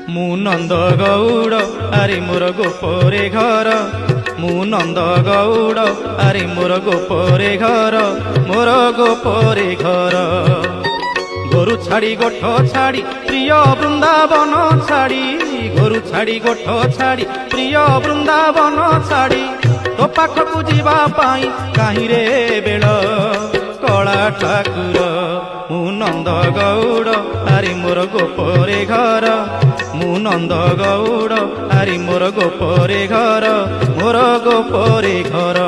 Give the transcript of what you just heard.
मु नंद गौड़ आरे मोर गोपरे घर मु नंद गौड़ आरे मोर गोपरे घर मोर गोपरे घर। गोरु छाड़ी गोठ छाड़ी प्रिय वृंदावन छाड़ी गोरु छाड़ी गोठ छाड़ी प्रिय वृंदावन छाड़ी तो पाखकु जीवा पाई काहीं रे बेल कला ठाकुर। मु नंद गौड़ आरे मोर गोपरे घर मु नंद गौड़ आरे मोर गोपरे घर मोर गोपरे घर।